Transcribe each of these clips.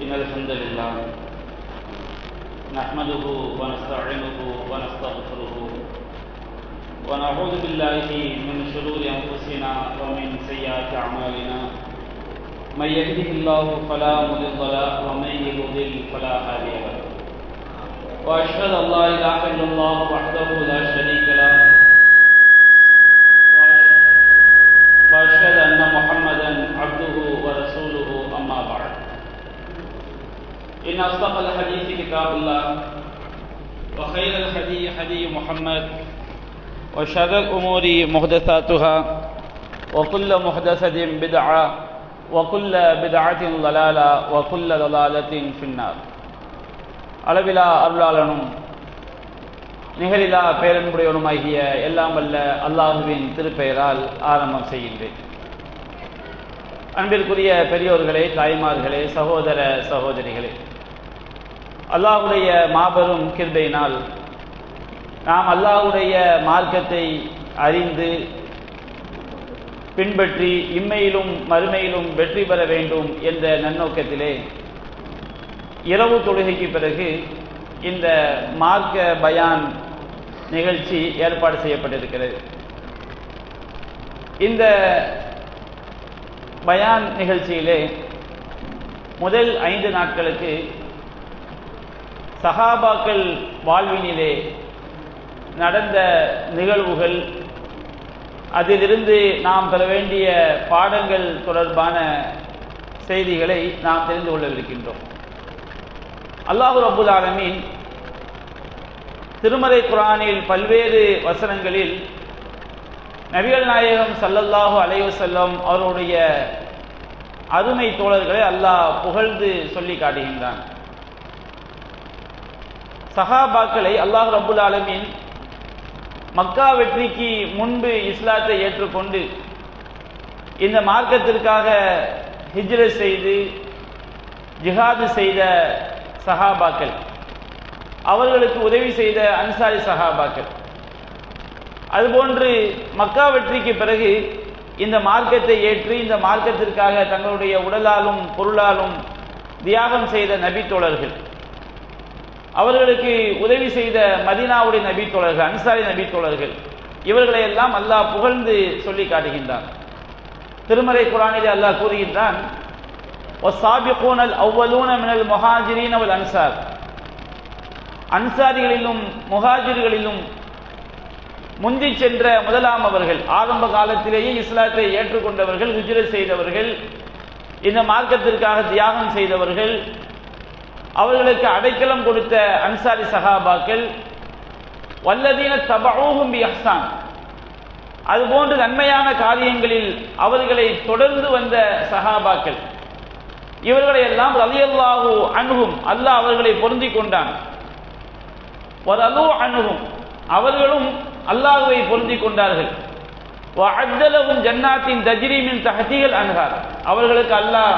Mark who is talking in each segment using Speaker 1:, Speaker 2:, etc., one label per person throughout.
Speaker 1: إن الحمد لله نحمده ونستعينه ونستغفره ونعوذ بالله من شرور أنفسنا ومن سيئات أعمالنا من يهده الله فلا مضل له ومن يضلل فلا هادي له وأشهد أن لا إله إلا الله وحده لا شريك له وأشهد أن محمدا عبده ورسوله أما بعد إن أصدق الحديث كتاب الله وخير الهدي هدي محمد وشر الأمور محدثاتها وكل محدثة بدعة وكل بدعة ضلالة وكل ضلالة في النار. அளவிலா அருளாளனும் நிகரிலா பேரன்புடையவனுமாகிய எல்லாம் வல்ல அல்லாஹுவின் திருப்பெயரால் ஆரம்பம் செய்கின்றேன். அன்பிற்குரிய பெரியோர்களே, தாய்மார்களே, சகோதர சகோதரிகளே, அல்லாஹுடைய மாபெரும் கிருபையினால் நாம் அல்லாஹுடைய மார்க்கத்தை அறிந்து பின்பற்றி இம்மையிலும் மறுமையிலும் வெற்றி பெற வேண்டும் என்ற நன்னோக்கத்திலே இரவு தொழுகைக்கு பிறகு இந்த மார்க்க பயான் நிகழ்ச்சி ஏற்பாடு செய்யப்பட்டிருக்கிறது. இந்த பயான் நிகழ்ச்சியிலே முதல் 5 நாட்களுக்கு சஹாபாக்கள் வாழ்வினிலே நடந்த நிகழ்வுகள், அதிலிருந்து நாம் பெற வேண்டிய பாடங்கள் தொடர்பான செய்திகளை நாம் தெரிந்து கொள்ளவிருக்கின்றோம். அல்லாஹ் ரப்புல் ஆலமீன் திருமறை குர்ஆனில் பல்வேறு வசனங்களில் நபிகள் நாயகம் ஸல்லல்லாஹு அலைஹி வஸல்லம் அவருடைய அருமை தோழர்களை அல்லாஹ் புகழ்ந்து சொல்லி காட்டுகின்றான். சஹாபாக்களை அல்லாஹ் ரப்புல் ஆலமீன் மக்கா வெற்றிக்கு முன்பு இஸ்லாத்தை ஏற்றுக்கொண்டு இந்த மார்க்கத்திற்காக ஹிஜ்ரத் செய்து ஜிஹாது செய்த சஹாபாக்கள், அவர்களுக்கு உதவி செய்த அன்சாரி சஹாபாக்கள், அதுபோன்று மக்கா வெற்றிக்கு பிறகு இந்த மார்க்கத்தை ஏற்று இந்த மார்க்கத்திற்காக தங்களுடைய உடலாலும் பொருளாலும் தியாகம் செய்த நபி தோழர்கள், அவர்களுக்கு உதவி செய்த மதீனாவுடைய நபி தோழர்கள், அன்சாரி நபி தோழர்கள், இவர்களை எல்லாம் அல்லாஹ் புகழ்ந்து சொல்லி காட்டுகின்றான். திருமறை குர்ஆனிலே அல்லாஹ் கூறுகின்றான், والسابقون الأولون من المهاجرين والأنصار, அன்சாரிகளிலும் முஹாஜிர்களிலும் முந்தி சென்ற முதலாம் அவர்கள், ஆரம்ப காலத்திலேயே இஸ்லாத்தை ஏற்றுக்கொண்டவர்கள், ஹிஜ்ரத் செய்தவர்கள், இந்த மார்க்கத்திற்காக தியாகம் செய்தவர்கள், அவர்களுக்கு அடைக்கலம் கொடுத்த அன்சாரி சஹாபாக்கள், வல்லதீன தபஊஹும் பிஇஹ்சான், அதுபோன்று நன்மையான காரியங்களில் அவர்களை தொடர்ந்து வந்த சஹாபாக்கள், இவர்களை எல்லாம் ரலியல்லாஹு அன்ஹும், அல்லாஹ் அவர்களை பொருந்திக் கொண்டான். வரலு அன்ஹும், அவர்களும் அல்லாஹ்வை பொருந்திக் கொண்டார்கள். வஅத்த லஹும் ஜன்னாத்தின் தஜ்ரி மின் தஹ்திஹில் அன்ஹார், அவர்களுக்கு அல்லாஹ்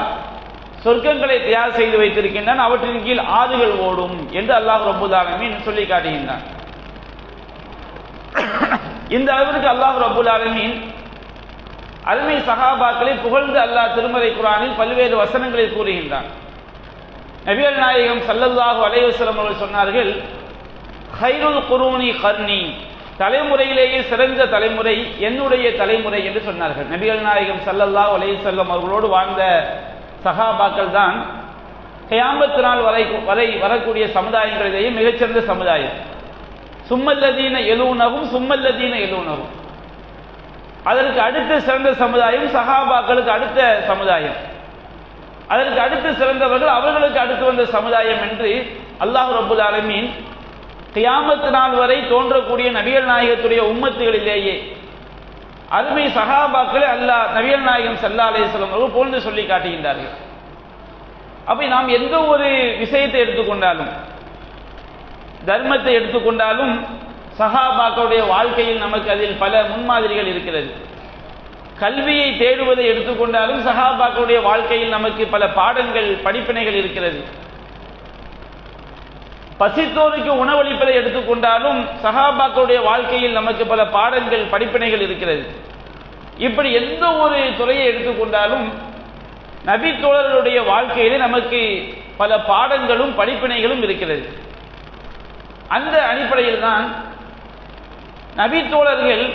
Speaker 1: சொர்க்கங்களை தயார் செய்து வைத்திருக்கின்றான், அவற்றின் கீழ் ஆறுகள் ஓடும் என்று அல்லாஹ் ரப்புல் ஆலமீன் சொல்லி காட்டுகின்றான். இந்த அளவிற்கு அல்லாஹ் ரப்புல் ஆலமீன் அருமை சஹாபாக்களை புகழ்ந்து அல்லாஹ் திருமறை குர்ஆனில் பல்வேறு வசனங்களில் கூறுகின்றான். நபிகள் நாயகம் ஸல்லல்லாஹு அலைஹி வஸல்லம் அவர்கள் சொன்னார்கள், ஹைருல் குரூனி கர்னி, தலைமுறையிலேயே சிறந்த தலைமுறை என்னுடைய தலைமுறை என்று சொன்னார்கள். நபிகள் நாயகம் ஸல்லல்லாஹு அலைஹி வஸல்லம் அவர்களோடு வாழ்ந்த சஹாபாக்கள் தான் கியாமத் நாள் வரை வரக்கூடிய சமுதாயங்களிலேயே மிகச்சிறந்த சமுதாயம். சும்மல்லதீன எலூனகும் சும்மல்லதீன எலூனகும், அதற்கு அடுத்த சிறந்த சமுதாயம் சஹாபாக்களுக்கு அடுத்த சமுதாயம், அதற்கு அடுத்து சிறந்தவர்கள் அவர்களுக்கு அடுத்து வந்த சமுதாயம் என்று அல்லாஹ் ரப்புல் ஆலமீன் கியாமத் நாள் வரை தோன்றக்கூடிய நபிகள் நாயகத்துடைய உம்மத்துகளிலேயே அருமை சஹாபாக்களை அல்லாஹ் நபிகள் நாயகம் ஸல்லல்லாஹு அலைஹி வஸல்லம் அவர்கள் புகழ்ந்து சொல்லி காட்டுகின்றார்கள். அப்ப நாம் எந்த ஒரு விஷயத்தை எடுத்துக்கொண்டாலும், தர்மத்தை எடுத்துக்கொண்டாலும், சஹாபாக்களுடைய வாழ்க்கையில் நமக்கு அதில் பல முன்மாதிரிகள் இருக்கிறது. கல்வியை தேடுவதை எடுத்துக்கொண்டாலும் சஹாபாக்களுடைய வாழ்க்கையில் நமக்கு பல பாடங்கள், படிப்பினைகள் இருக்கிறது. பசித்தோருக்கு உணவளிப்பதை எடுத்துக்கொண்டாலும் சஹாபாக்களுடைய வாழ்க்கையில் நமக்கு பல பாடங்கள், படிப்பினைகள் இருக்கிறது. இப்படி எந்த ஒரு துறையை எடுத்துக்கொண்டாலும் நபி தோழர்களுடைய வாழ்க்கையிலே நமக்கு பல பாடங்களும் படிப்பினைகளும் இருக்கிறது. அந்த அடிப்படையில் தான் நபி தோழர்கள்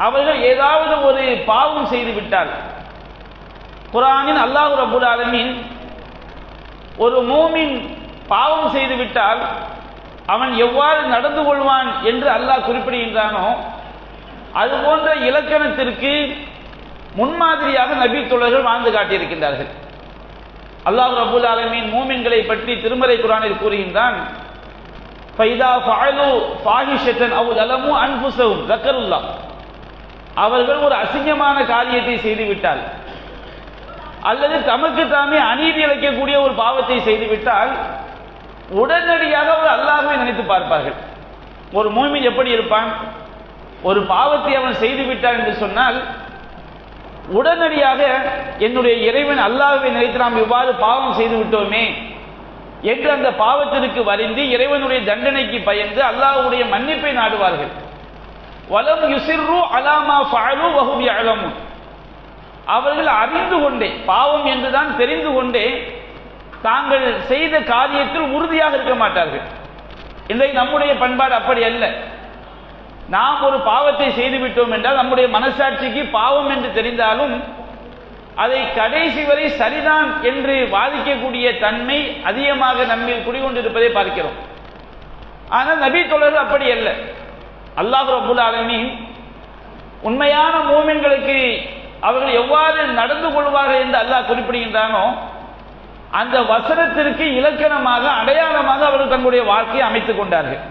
Speaker 1: அவர்கள் ஏதாவது ஒரு பாவம் செய்து விட்டால், குர்ஆனில் அல்லாஹ் ரப்பல் ஆலமீன் ஒரு மூமின் பாவம் செய்து விட்டால் அவன் எவ்வாறு நடந்து கொள்வான் என்று அல்லாஹ் குறிப்பிடுகின்றானோ அது போன்ற இலக்கணத்திற்கு முன்மாதிரியாக நபி தோழர்கள் வாழ்ந்து காட்டியிருக்கின்றார்கள். அல்லாஹ் ரப்பல் ஆலமீன் மூமின்களை பற்றி திருமறை குர்ஆனில் கூறுகின்றான், ஃபைதா ஃபஅலு ஃபாஹிஷத்தன் அவ் லலமு அன்ஃபுஸஹும் ஸக்கருல்லாஹ், அவர்கள் ஒரு அசிங்கமான காரியத்தை செய்துவிட்டால் அல்லது தமக்கு தாமே அநீதி இழைக்கக்கூடிய ஒரு பாவத்தை செய்துவிட்டால் உடனடியாக அவர் அல்லாஹ்வை நினைத்து பார்ப்பார்கள். ஒரு மூமின் எப்படி இருப்பான்? ஒரு பாவத்தை அவன் செய்து விட்டான் என்று சொன்னால் உடனடியாக என்னுடைய இறைவன் அல்லாஹ்வை நினைத்து நாம் இவ்வாறு பாவம் செய்து விட்டோமே என்று அந்த பாவத்திற்கு வருந்தி இறைவனுடைய தண்டனைக்கு பயந்து அல்லாஹ்வுடைய மன்னிப்பை நாடுவார்கள். வலம் யுசிர்ரு அலா மா ஃபஅலு வஹும் யஅலமுன், அவர்கள் அறிந்து கொண்டே, பாவம் என்றுதான் தெரிந்து கொண்டே தாங்கள் செய்த காரியத்தில் உறுதியாக இருக்க மாட்டார்கள். இன்றைக்கு நம்முடைய பண்பாடு அப்படி அல்ல. நாம் ஒரு பாவத்தை செய்துவிட்டோம் என்றால் நம்முடைய மனசாட்சிக்கு பாவம் என்று தெரிந்தாலும் அதை கடைசி வரை சரிதான் என்று வாதிக்கக்கூடிய தன்மை அதிகமாக நம்மில் குடிகொண்டிருப்பதை பார்க்கிறோம். ஆனால் நபி தோழர்கள் அப்படி அல்ல. அல்லாஹ் ரப்பல் ஆலமீன் உண்மையான மூமின்களுக்கு அவர்கள் எவ்வாறு நடந்து கொள்வார்கள் என்று அல்லாஹ் குறிப்பிடுகின்றானோ அந்த வசனத்திற்கு இலக்கணமாக அடையாளமாக அவர்கள் தங்களுடைய வாழ்க்கையை அமைத்துக் கொண்டார்கள்.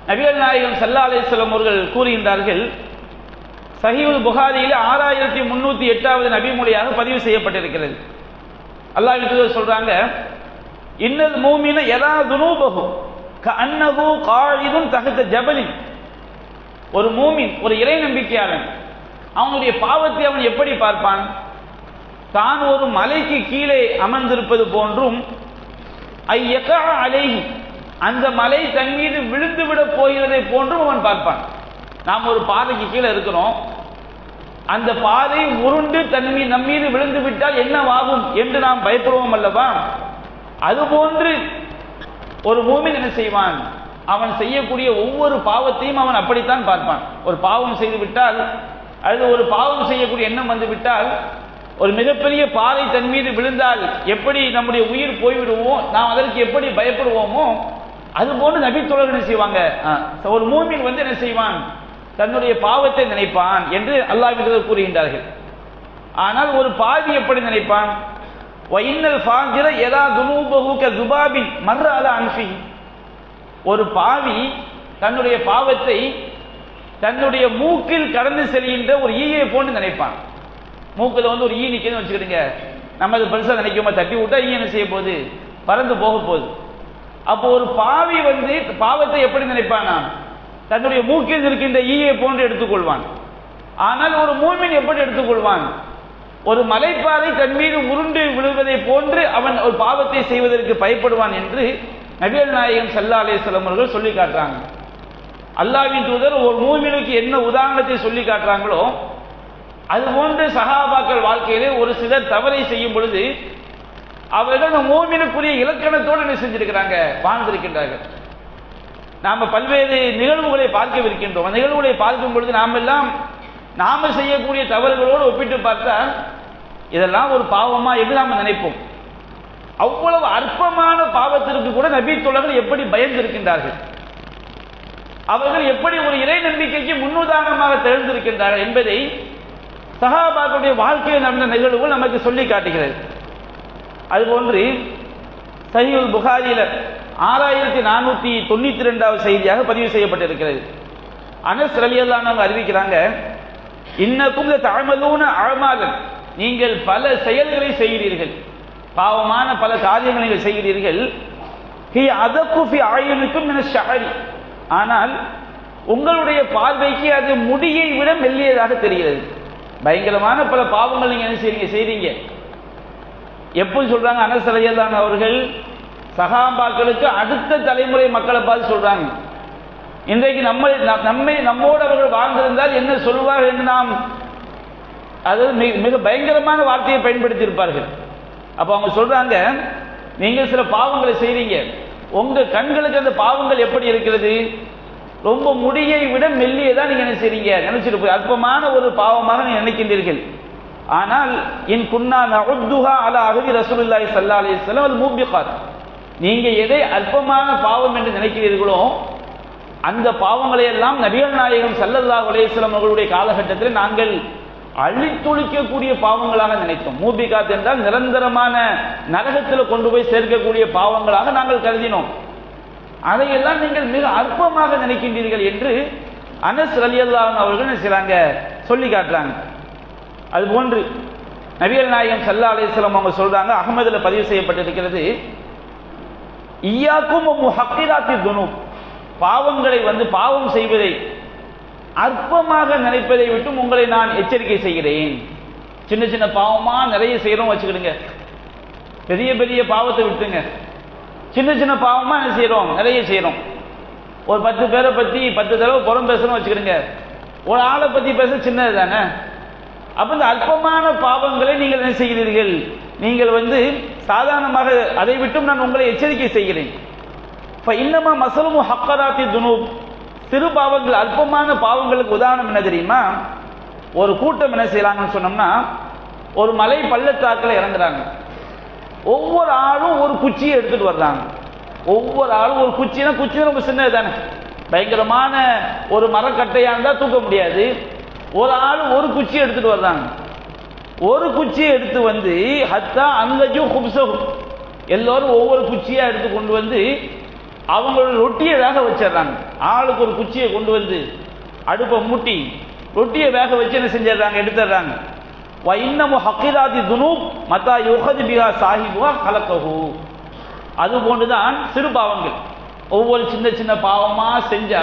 Speaker 1: நபிகள் நாயகம் ஸல்லல்லாஹு அலைஹி வஸல்லம் அவர்கள் கூறுகின்றார்கள், சஹீஹுல் புகாரியில் 6308வது நபிமொழியாக பதிவு செய்யப்பட்டிருக்கிறது. அல்லாஹ்வின் தூதர் சொல்றாங்க, இன்னல் மூமின யரா துனூபஹு கஅன்னஹு காயிதுன் தஹத ஜபலின். ஒரு மூமின், ஒரு இறை நம்பிக்கையாளன், அவனுடைய பாவத்தை அவன் எப்படி பார்ப்பான்? தான் ஒரு மலைக்கு கீழே அமர்ந்திருப்பது போன்றும் ஐயகா அலைஹி, அந்த மலை தன் மீது விழுந்து விட போகிறதை போன்றும் அவன் பார்ப்பான். நாம் ஒரு பாதைக்கு கீழே இருக்கிறோம், அந்த பாதை உருண்டு நம் மீது விழுந்து விட்டால் என்னவாகும் என்று நாம் பயப்படுவோம் அல்லவா? அதுபோன்று ஒரு மூமின் என்ன செய்வான்? அவன் செய்யக்கூடிய ஒவ்வொரு பாவத்தையும் அவன் அப்படித்தான் பார்ப்பான். ஒரு பாவம் செய்து விட்டால் அல்லது ஒரு பாவம் செய்யக்கூடிய எண்ணம் வந்து விட்டால், ஒரு மிகப்பெரிய பாறை தன் மீது விழுந்தால் எப்படி நம்முடைய உயிர் போய்விடுவோம், நாம் அதற்கு எப்படி பயப்படுவோமோ அதுபோன்று நபி தோழர்கள் என்ன செய்வாங்க? ஒரு மூமின் வந்து என்ன செய்வான்? தன்னுடைய பாவத்தை நினைப்பான் என்று அல்லாஹ் கூறுகின்றார்கள். ஆனால் ஒரு பாவி எப்படி நினைப்பான்? வஇன்னல் ஃபாஜிர யரா துனூபஹு கஸுபாபின் மர்ர அலா அன்ஃபிஹி, ஒரு பாவி தன்னுடைய பாவத்தை தன்னுடைய மூக்கில் கடந்து செல்கின்ற ஒரு ஈயை போன்று நினைப்பான். மூக்கில் வந்து ஒரு ஈ நிற்குதுன்னு வச்சுக்கிடுங்க, நம்ம அது பெருசாக நினைக்காம தட்டி விட்டா ஈ என்ன செய்ய போகுது? பறந்து போக போகுது. அப்போ ஒரு பாவி வந்து பாவத்தை எப்படி நினைப்பானா? தன்னுடைய மூக்கில் இருக்கின்ற ஈயை போன்று எடுத்துக்கொள்வான். ஆனால் ஒரு மூமின் எப்படி எடுத்துக்கொள்வான்? ஒரு மலைப்பாறை தன் மீது உருண்டு விழுவதை போன்று அவன் ஒரு பாவத்தை செய்வதற்கு பயப்படுவான் என்று நபிகள் நாயகம் ஸல்லல்லாஹு அலைஹி வஸல்லம் அவர்கள் சொல்லி காட்டுறாங்க. அல்லாஹ்வின் தூதர் ஒரு மூமினுக்கு என்ன உதாரணத்தை சொல்லி காட்டுறாங்களோ அதுபோன்று சஹாபாக்கள் வாழ்க்கையிலே ஒரு சிலர் தவறை செய்யும் பொழுது அவர்கள் மூமினுக்குரிய இலக்கணத்தோடு என்ன செஞ்சிருக்கிறாங்க? வாழ்ந்திருக்கின்றார்கள். நாம பல்வேறு நிகழ்வுகளை பார்க்கவிருக்கின்றோம். அந்த நிகழ்வுகளை பார்க்கும் பொழுது நாம செய்யக்கூடிய தவறுகளோடு ஒப்பிட்டு பார்த்தா இதெல்லாம் ஒரு பாவமா என்று நாம் நினைப்போம். அவ்வளவு அற்பமான பாவத்திற்கு கூட நபி தோழர்கள் எப்படி பயந்திருக்கின்றார்கள், அவர்கள் எப்படி ஒரு இறை நம்பிக்கைக்கு முன்னுதாரணமாக திகழ்ந்திருக்கின்றார்கள் என்பதை சஹாபாக்களுடைய வாழ்க்கையில் நடந்த நிகழ்வுகள் நமக்கு சொல்லி காட்டுகிறது. அதுபோன்று சஹீஹுல் புகாரியில் 6492வது செய்தியாக பதிவு செய்யப்பட்டிருக்கிறது. அனஸ் ரலியல்லாஹு அன்ஹு அறிவிக்கிறாங்க, இன்னக்கும் லதஅமலூன அஅமாலன், நீங்கள் பல செயல்களை செய்கிறீர்கள், பாவமான பல காரியங்களை நீங்கள் செய்கிறீர்கள். ஹி அதகு ஃபி அய்யுனிக்கும் மின ஷஅரி, ஆனால் உங்களுடைய பார்வைக்கு அது முடியை விட மெல்லியதாக தெரிகிறது. பயங்கரமான பல பாவங்கள் நீங்க என்ன செய்றீங்க? எப்படி சொல்றாங்க? அனஸ் ரலியல்லாஹு அன்ஹு அவர்கள் சஹாபாக்களுக்கு அடுத்த தலைமுறை மக்களை பார்த்து சொல்றாங்க, இன்றைக்கு நம்மோடு அவர்கள் வாழ்ந்திருந்தால் என்ன சொல்வார்கள் என்று நாம், அது மிக பயங்கரமான வார்த்தையை பயன்படுத்தி இருப்பார்கள். அப்ப அவங்க சொல்றாங்க, நீங்க சில பாவங்களை செய்றீங்க, உங்க கண்களுக்கு அந்த பாவங்கள் எப்படி இருக்கிறது? ரொம்ப முடியை விட மெல்லியதான் நீங்க என்ன செய்றீங்க, நினைச்சிட்டு போய் அற்பமான ஒரு பாவமாக நீங்க நினைக்கின்றீர்கள். ஆனால் இன் குன்னா நஉத்துஹா அலா அஹதி ரசூலுல்லாஹி ஸல்லல்லாஹு அலைஹி வஸல்லம் அல் மூபிகாத், நீங்க எதை அற்பமான பாவம் என்று நினைக்கிறீர்களோ அந்த பாவங்களை எல்லாம் நபிகள் நாயகம் ஸல்லல்லாஹு அலைஹி வஸல்லம் அவர்களுடைய காலகட்டத்தில் நாங்கள் அழித்தொழிக்கக்கூடிய பாவங்களாக நினைத்தோம். மூபிகாத் என்றால் நிரந்தரமான நரகத்தில் கொண்டு போய் சேர்க்கக்கூடிய பாவங்களாக நாங்கள் கருதினோம். அதையெல்லாம் நீங்கள் மிக அற்பமாக நினைக்கின்றீர்கள் என்று அனஸ் ரலியல்லாஹு அன்ஹு அவர்கள் என்ன செய்றாங்க, சொல்லி காட்டுறாங்க. அதுபோன்று நபிகள் நாயகம் ஸல்லல்லாஹு அலைஹி வஸல்லம் அவங்க சொல்றாங்க, அஹ்மதுல பதிவு செய்யப்பட்டிருக்கிறது, இய்யாக்கும் முஹக்கிராத்தி துனூப், பாவங்களை பாவம் செய்வதை அற்பமாக நினைப்பதை விட்டு உங்களை நான் எச்சரிக்கை செய்கிறேன். சின்ன சின்ன பாவமா நிறைய செய்யறோம் வச்சுக்கிடுங்க, பெரிய பெரிய பாவத்தை விட்டுங்க. சின்ன சின்ன பாவமா என்ன செய்யறோம், நிறைய செய்யறோம். ஒரு 10 பேரை பத்தி 10 தடவை புறம் பேசணும் வச்சுக்கிடுங்க, ஒரு ஆளை பத்தி பேச சின்னது தானே. அப்ப இந்த அற்பமான பாவங்களை நீங்கள் என்ன செய்கிறீர்கள், நீங்கள் சாதாரணமாக அதை விட்டும் நான் உங்களை எச்சரிக்கை செய்கிறேன். இன்னமா மசலுமு ஹக்கராத்தி துனூப், சிறு பாவங்கள் அற்பமான பாவங்களுக்கு உதாரணம் என்ன தெரியுமா? ஒரு கூட்டம் என்ன செய்யறாங்கன்னு சொன்னோம்னா, ஒரு மலை பள்ளத்தாக்கில் இறங்குறாங்க. ஒவ்வொரு ஆளும் ஒரு குச்சியை எடுத்துட்டு வர்றாங்க. ஒவ்வொரு ஆளும் ஒரு குச்சினா, குச்சி ரொம்ப சின்னது தானே, பயங்கரமான ஒரு மரக்கட்டையா இருந்தா தூக்க முடியாது. ஒரு ஆள் ஒரு குச்சி எடுத்துட்டு வர்றாங்க. ஒரு குச்சியை எடுத்து ஹத்தா அங்கஜும் குப்சகும், எல்லோரும் ஒவ்வொரு குச்சியா எடுத்து கொண்டு அவங்களோட ரொட்டியை வேக வச்சிடறாங்க. ஆளுக்கு ஒரு குச்சியை கொண்டு அடுப்பை மூட்டி ரொட்டியை வேக வச்சு என்ன செஞ்சிடறாங்க, எடுத்துடுறாங்க. வைன்னமு ஹக்கிராதி துனூப் மத்தா யுஹது பிஹா சாஹிபுஹா கலக்கஹு, அது போன்றுதான் சிறு பாவங்கள். ஒவ்வொரு சின்ன சின்ன பாவமா செஞ்சா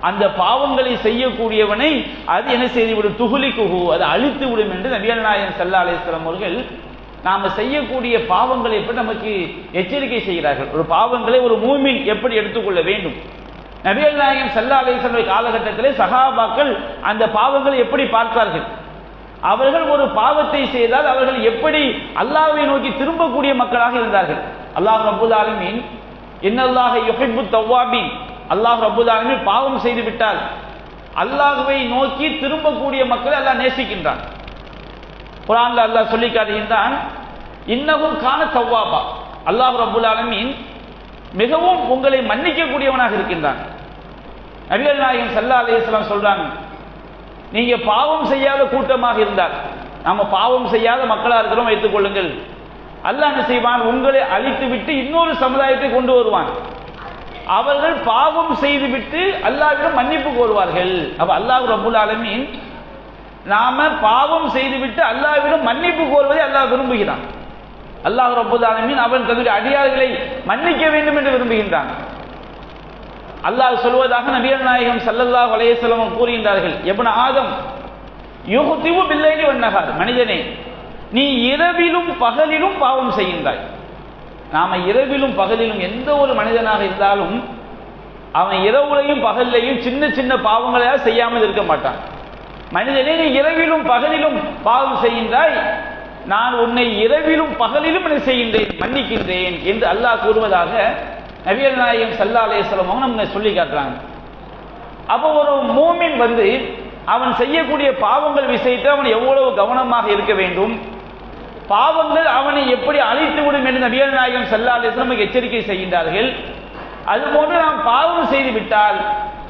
Speaker 1: அந்த பாவங்களை செய்யக்கூடியவனை அது என்ன செய்துவிடும், துகுலிக்குஹு, அது அழித்து விடும் என்று நபிகள் நாயகம் ஸல்லல்லாஹு அலைஹி வஸல்லம் அவர்கள் நாம செய்யக்கூடிய பாவங்களை எப்படி நமக்கு எச்சரிக்கை செய்கிறார்கள். ஒரு பாவங்களை ஒரு மூமின் எப்படி எடுத்துக்கொள்ள வேண்டும். நபிகள் நாயகம் ஸல்லல்லாஹு அலைஹி வஸல்லம் காலகட்டத்திலே சஹாபாக்கள் அந்த பாவங்களை எப்படி பார்த்தார்கள், அவர்கள் ஒரு பாவத்தை செய்தால் அவர்கள் எப்படி அல்லாஹ்வை நோக்கி திரும்பக்கூடிய மக்களாக இருந்தார்கள். அல்லாஹ் ரப்பல் ஆலமீன் இன்னல்லாஹ யுஹிப்பு தவ்வாபீன், அல்லாஹ் ரப்பல் ஆலமீன் பாவம் செய்து விட்டால் அல்லாஹ்வை நோக்கி திரும்பக்கூடிய மக்களை அல்லாஹ் நேசிக்கின்றான். குர்ஆன்ல அல்லாஹ் சொல்லி காட்டுகின்றான், இன்னஹு கான தவ்வாபா, அல்லாஹ் ரப்பல் ஆலமீன் மிகவும் உங்களை மன்னிக்க கூடியவனாக இருக்கின்றான். நபிகள் நாயகம் ஸல்லல்லாஹு அலைஹி வஸல்லம் சொல்றாங்க, நீங்க பாவம் செய்யாத கூட்டமாக இருந்தால், நாம பாவம் செய்யாத மக்களா இருக்கிறோம் வைத்துக் கொள்ளுங்கள், அல்லாஹ் என்ன செய்வான், உங்களை அழித்து விட்டு இன்னொரு சமுதாயத்தை கொண்டு வருவான். அவர்கள் பாவம் செய்து விட்டு அல்லாஹ்விடம் மன்னிப்பு கோருவார்கள். அப்ப அல்லாஹ் ரப்பல் ஆலமீன் நாம பாவம் செய்துவிட்டு அல்லாஹ்விடம் மன்னிப்பு கோருவதை அல்லாஹ் விரும்புகிறான். அல்லாஹ் ரப்பல் ஆலமீன் அவன் தன்னுடைய அடியார்களை மன்னிக்க வேண்டும் என்று விரும்புகின்றான். அல்லாஹ் சொல்வதாக நபிகள் நாயகம் ஸல்லல்லாஹு அலைஹி வஸல்லம் கூறுகின்றார்கள், இப்னு ஆதம் யுஹ்திவு பில்லைலி வன்னஹார், மனிதனே நீ இரவிலும் பகலிலும் பாவம் செய்கின்றாய். நாம இரவிலும் பகலிலும் எந்த ஒரு மனிதனாக இருந்தாலும் அவன் இரவுலையும் பகல்லையும் சின்ன சின்ன பாவங்களையா செய்யாமல் இருக்க மாட்டான். மனிதனே நீ இரவிலும் பகலிலும் பாவம் செய்கின்றாய், நான் உன்னை இரவிலும் பகலிலும் என்ன செய்கின்றேன், மன்னிக்கின்றேன் என்று அல்லாஹ் கூறுவதாக நபிகள் நாயகம் ஸல்லல்லாஹு அலைஹி வஸல்லம் அவங்க சொல்லி காட்டுறாங்க. அப்போ ஒரு மூமின் அவன் செய்யக்கூடிய பாவங்கள் விஷயத்தை அவன் எவ்வளவு கவனமாக இருக்க வேண்டும், பாவங்கள் அவனை எப்படி அழித்து விடும் என்று நபிகள் நாயகம் ஸல்லல்லாஹு அலைஹி வஸல்லம் எச்சரிக்கை செய்கின்றார்கள். அதுபோன்று நாம் பாவம் செய்து விட்டால்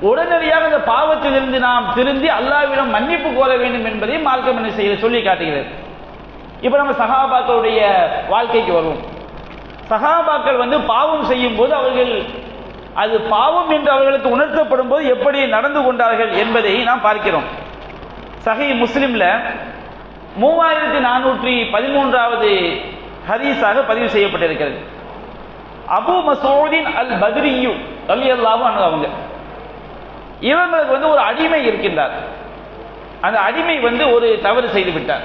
Speaker 1: உடனடியாக அந்த பாவத்திலிருந்து நாம் திருந்தி அல்லாஹ்விடம் மன்னிப்பு கோர வேண்டும் என்பதை மார்க்கம் என்ன செய்ய சொல்லி காட்டுகிறது. இப்ப நம்ம சஹாபாக்களுடைய வாழ்க்கைக்கு வருவோம். சஹாபாக்கள் பாவம் செய்யும் போது அவர்கள் அது பாவம் என்று அவர்களுக்கு உணர்த்தப்படும் போது எப்படி நடந்து கொண்டார்கள் என்பதை நாம் பார்க்கிறோம். சஹீஹ் முஸ்லிம்ல 3413வது ஹதீஸாக பதிவு செய்யப்பட்டிருக்கிறது. அபூ மஸ்ஊதின் அல் பத்ரியு ரலியல்லாஹு அன்ஹு அவங்க, இவங்களுக்கு ஒரு அடிமை இருக்கின்றார். அந்த அடிமை ஒரு தவறு செய்து விட்டார்.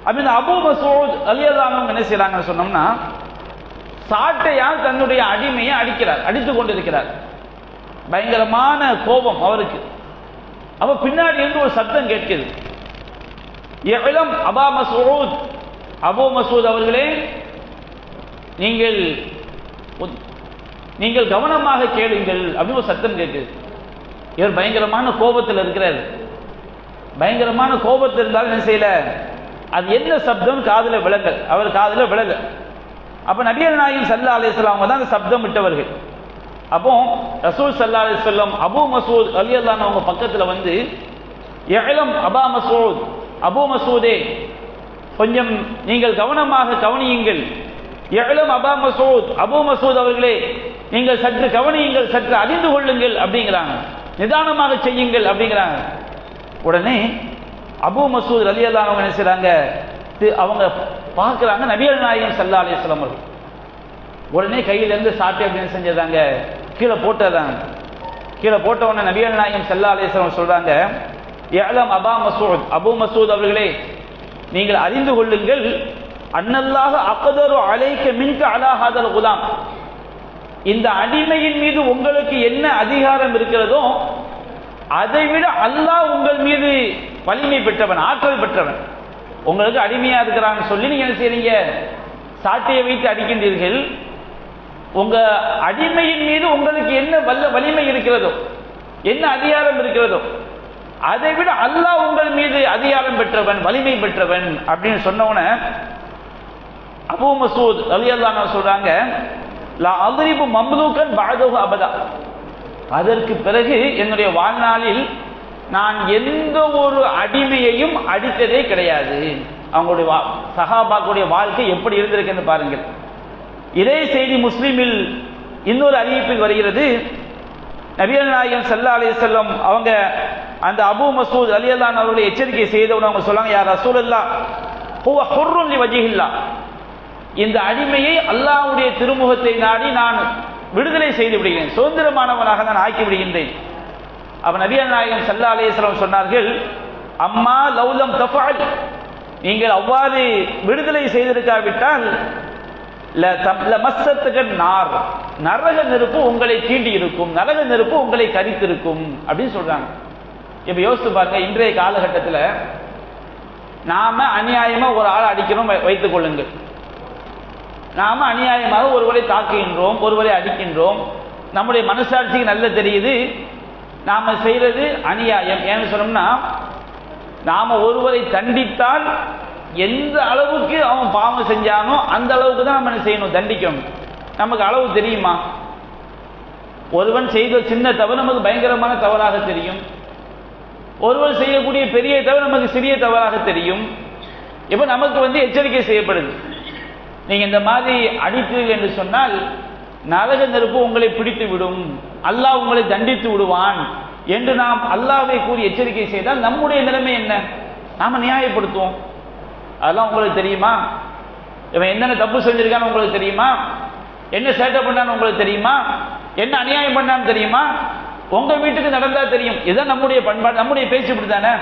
Speaker 1: அப்ப அபூ மஸ்ஊத் ரலியல்லாஹு அன்ஹு என்ன செய்றாங்கன்னு சொன்னோம்னா, சாட்டையால் தன்னுடைய அடிமையை அடித்துக் கொண்டிருக்கிறார். பயங்கரமான கோபம் அவருக்கு. அப்ப பின்னாடி இருந்து ஒரு சத்தம் கேட்கிறது, இஅலம் அபா மஸ்ஊத், அபூ மசூத் அவர்களே, நீங்கள் கவனமாக கேளுங்கள் அப்படின்னு ஒரு சத்தம் கேட்குது. இவர் பயங்கரமான கோபத்தில் இருக்கிறார். பயங்கரமான கோபத்தில் இருந்தாலும் என்ன செய்யல, அது என்ன சப்தம் காதில் விளங்கல், அவர் காதில் விளங்க. அப்போ நபிகள் நாயகம் ஸல்லல்லாஹு அலைஹி வஸல்லம் அவங்க தான் அந்த சப்தம் விட்டவர்கள். அப்போ ரசூல் ஸல்லல்லாஹு அலைஹி வஸல்லம் அபூ மசூத் ரலியல்லாஹு அன்ஹு அவங்க பக்கத்தில் வந்து, இஅலம் அபா மசூத், அபூ மசூதே கொஞ்சம் நீங்கள் கவனமாக கவனியுங்கள். இஅலம் அபா மசூத், அபூ மசூத் அவர்களே நீங்கள் சற்று கவனியுங்கள், சற்று அறிந்து கொள்ளுங்கள் அப்படிங்கிறாங்க. நிதானமாக செய்யுங்கள் அப்படிங்கிறாங்க. உடனே அபூ மசூத் ரலியல்லாஹு அன்ஹு என்ன செய்றாங்க, அவங்க பார்க்குறாங்க நபிகள் நாயகம் ஸல்லல்லாஹு அலைஹி வஸல்லம் அவர்கள். உடனே கையிலேருந்து சாட்டை அப்படின்னு செஞ்சிடறாங்க, கீழே போட்டுறாங்க. கீழே போட்ட உடனே நபிகள் நாயகம் ஸல்லல்லாஹு அலைஹி வஸல்லம் சொல்றாங்க, இஅலம் அபா மசூத், அபூ மசூத் அவர்களே நீங்கள் அறிந்து கொள்ளுங்கள், அன்னல்லாஹ அக்தரு அலைக மின்க அலா ஹாதல் குலாம், இந்த அடிமையின் மீது உங்களுக்கு என்ன அதிகாரம் இருக்கிறதோ அதை விட அல்லாஹ் உங்கள் மீது வலிமை பெற்றவன், ஆற்றல் பெற்றவன். உங்களுக்கு அடிமையா இருக்கிறான்னு சொல்லி நீங்க என்ன செய்றீங்க, சாட்டையை வைத்து அடிக்கின்றீர்கள். உங்க அடிமையின் மீது உங்களுக்கு என்ன வலிமை இருக்கிறதோ, என்ன அதிகாரம் இருக்கிறதோ அதை விட அல்லாஹ் உங்கள் மீது அதிகாரம் பெற்றவன், வலிமை பெற்றவன் அப்படின்னு சொன்னவன அபூ மசூத் ரலியல்லாஹு அன்ஹு சொல்றாங்க, லா அத்ரிபு மம்லூகன் பஅதஹு அபதா, அதற்கு பிறகு என்னுடைய வாழ்நாளில் நான் எந்த ஒரு அடிமையையும் அடித்ததே கிடையாது. அவங்களுடைய சஹாபாக்களுடைய வாழ்க்கை எப்படி இருந்திருக்குன்னு பாருங்கள். இதே செய்தி முஸ்லிமில் இன்னொரு அறிவிப்பில் வருகிறது. நபிகள் நாயகம் ஸல்லல்லாஹு அலைஹி வஸல்லம் அவங்க அந்த அபூ மசூத் ரலியல்லாஹு அன்ஹு அவர்களை எச்சரிக்கை செய்தவங்க அவங்க சொன்னாங்க, யா ரசூலல்லாஹ் ஹுவ ஹுர்ருன் லிவஜ்ஹில்லாஹ், இந்த அடிமையை அல்லாஹ்வுடைய திருமுகத்தை நாடி நான் விடுதலை செய்து விடுகிறேன், சுதந்திரமானவனாக நான் ஆக்கி விடுகின்றேன். அப்ப நபிகள் நாயகம் ஸல்லல்லாஹு அலைஹி வஸல்லம் சொன்னார்கள், அம்மா லவ்லம் தஃஅல், நீங்கள் அவ்வாறு விடுதலை செய்திருக்காவிட்டால் லமஸ்ஸத்துகன் நார், நரக நெருப்பு உங்களை தீண்டி இருக்கும், நரக நெருப்பு உங்களை கரித்திருக்கும் அப்படின்னு சொல்றாங்க. இப்ப யோசித்து பாருங்க, இன்றைய காலகட்டத்தில் நாம அநியாயமா ஒரு ஆளை அடிக்கிறோம் வைத்துக் கொள்ளுங்கள். நாம அநியாயமாக ஒருவரை தாக்குகின்றோம், ஒருவரை அடிக்கின்றோம். நம்முடைய மனசாட்சிக்கு நல்ல தெரியுது நாம செய்யறது அநியாயம். ஏன்னு சொன்னோம்னா, நாம ஒருவரை தண்டித்தால் எந்த அளவுக்கு அவன் பாவம் செஞ்சானோ அந்த அளவுக்கு தான் நம்ம என்ன செய்யணும், தண்டிக்கணும். நமக்கு அளவு தெரியுமா? ஒருவன் செய்த சின்ன தவறு நமக்கு பயங்கரமான தவறாக தெரியும். ஒருவர் செய்யக்கூடிய பெரிய தவறு நமக்கு சிறிய தவறாக தெரியும். இப்ப நமக்கு எச்சரிக்கை செய்யப்படுது, நீங்க இந்த மாதிரி அடித்தீர்கள் என்று சொன்னால் நரக நெருப்பு உங்களை பிடித்து விடும், அல்லாஹ் உங்களை தண்டித்து விடுவான் என்று நாம் அல்லாஹ்வை கூறி எச்சரிக்கை செய்தால் நம்முடைய நிலைமை என்ன? நாம நியாயப்படுத்துவோம். அதெல்லாம் உங்களுக்கு தெரியுமா? இவன் என்னென்ன தப்பு செஞ்சிருக்கான்னு உங்களுக்கு தெரியுமா? என்ன சேட்டை பண்ணான்னு உங்களுக்கு தெரியுமா? என்ன அநியாயம் பண்ணான்னு தெரியுமா? உங்க வீட்டுக்கு நடந்தா தெரியும். இதுதான் நம்முடைய பண்பாடு, நம்முடைய பேச்சு இப்படி தானே.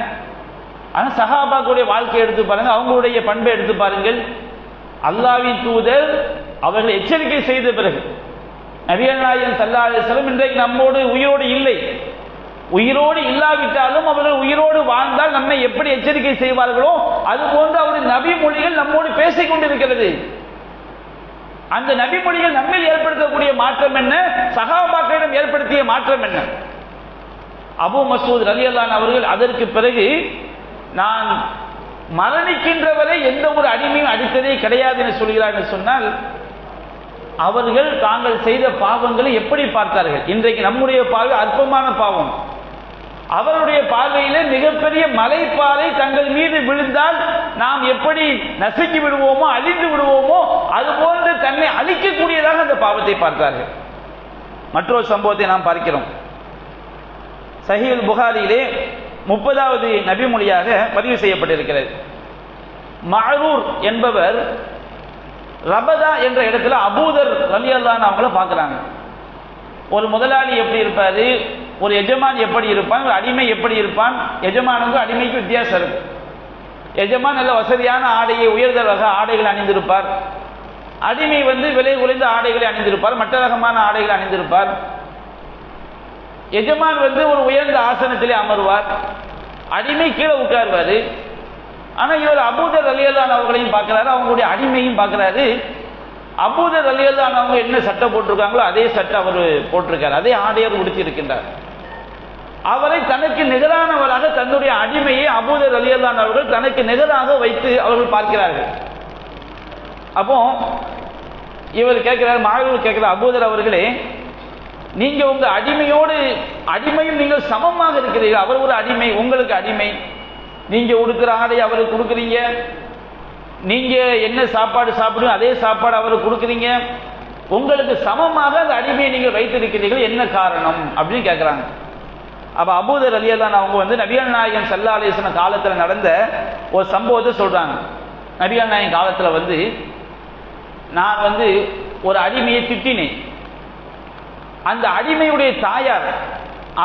Speaker 1: ஆனால் சஹாபாக்களுடைய வாழ்க்கையை எடுத்து பாருங்க, அவங்களுடைய பண்பை எடுத்து பாருங்கள். அல்லாஹ்வின் தூதர் அவர்கள் எச்சரிக்கை செய்த பிறகு, நபிகள் நாயகம் ஸல்லல்லாஹு அலைஹி வஸல்லம் இன்றைக்கு நம்மோடு உயிரோடு இல்லை. உயிரோடு இல்லாவிட்டாலும் அவர்கள் உயிரோடு வாழ்ந்தால் நம்மை எப்படி எச்சரிக்கை செய்வார்களோ அது போன்று அவருடைய நபி மொழிகள் நம்மோடு பேசிக் கொண்டிருக்கிறது. அந்த நபி மொழிகள் நம்மில் ஏற்படுத்தக்கூடிய மாற்றம் என்ன, சஹாபாக்களிடம் ஏற்படுத்திய மாற்றம் என்ன? அபூ மசூத் ரலியல்லாஹு அன்ஹு அவர்கள் அதற்கு பிறகு நான் மரணிக்கின்ற வரை எந்த ஒரு அடிமையும் அடித்ததே கிடையாது என்று சொல்கிறார் என்று சொன்னால், அவர்கள் தாங்கள் செய்த பாவங்களை எப்படி பார்த்தார்கள்? இன்றைக்கு நம்முடைய பார்வை அற்பமான பாவம், அவருடைய பார்வையிலே மிகப்பெரிய மலைப்பாறை தங்கள் மீது விழுந்தால் நாம் எப்படி நசுக்கி விடுவோமோ, அழிந்து விடுவோமோ, அதுபோன்று தன்னை அழிக்கக்கூடியதாக அந்த பாவத்தை பார்த்தார்கள். மற்றொரு சம்பவத்தை நாம் பார்க்கிறோம். சஹீஹுல் புகாரியிலே 30வது நபி மொழியாக பதிவு செய்யப்பட்டிருக்கிறது. மஅரூர் என்பவர் ரபதா என்ற இடத்துல அபூதர் ரலியல்லாஹு அன்ஹு அவங்கள பார்க்குறாங்க. ஒரு முதலாளி எப்படி இருப்பாரு, ஒரு எஜமான் எப்படி இருப்பான், ஒரு அடிமை எப்படி இருப்பான், எஜமானுக்கும் அடிமைக்கும் வித்தியாசம் இருக்கு. எஜமான் நல்ல வசதியான ஆடையை, உயர்ந்த ரக ஆடைகள் அணிந்திருப்பார். அடிமை விலை குறைந்த ஆடைகளை அணிந்திருப்பார், மற்ற ரகமான ஆடைகளை அணிந்திருப்பார். எஜமான் ஒரு உயர்ந்த ஆசனத்திலே அமர்வார், அடிமை கீழே உட்கார்வாரு. ஆனா இவர் அபூதர் ரலியல்லாஹு அவர்களையும் பார்க்கிறாரு, அவங்களுடைய அடிமையும் பார்க்கிறாரு. அபூதர் ரலியல்லாஹு அவங்க என்ன சட்டை போட்டிருக்காங்களோ அதே சட்டை அவர் போட்டிருக்காரு, அதே ஆடையர் உடுத்தியிருக்கின்றார். அவரை தனக்கு நிகரானவராக தன்னுடைய அடிமையை அபூதர் ரலியல்லாஹு அவர்கள் தனக்கு நிகராக வைத்து அவர்கள் பார்க்கிறார்கள். அப்போ இவர் கேட்கிறார், மாயூர் கேட்கிறார், அபூதர் அவர்களே, நீங்க உங்க அடிமையோடு அடிமையும் நீங்கள் சமமாக இருக்கிறீர்கள். அவர் ஒரு அடிமை, உங்களுக்கு அடிமை. நீங்க உடுக்கிற ஆடை அவருக்கு கொடுக்குறீங்க, நீங்க என்ன சாப்பாடு சாப்பிடுங்க அதே சாப்பாடு அவருக்கு கொடுக்குறீங்க, உங்களுக்கு சமமாக அந்த அடிமையை நீங்கள் வைத்திருக்கிறீர்கள், என்ன காரணம் அப்படின்னு கேட்கிறாங்க. அப்ப அபூதர் ரலியல்லாஹு அவங்க வந்து நபிகள் நாயகம் ஸல்லல்லாஹு அலைஹி வஸல்லம் காலத்துல நடந்த ஒரு சம்பவத்தை சொல்றாங்க. நபிகள் நாயகம் காலத்துல வந்து நான் வந்து ஒரு அடிமையை திட்டினேன். அந்த அடிமையுடைய தாயார்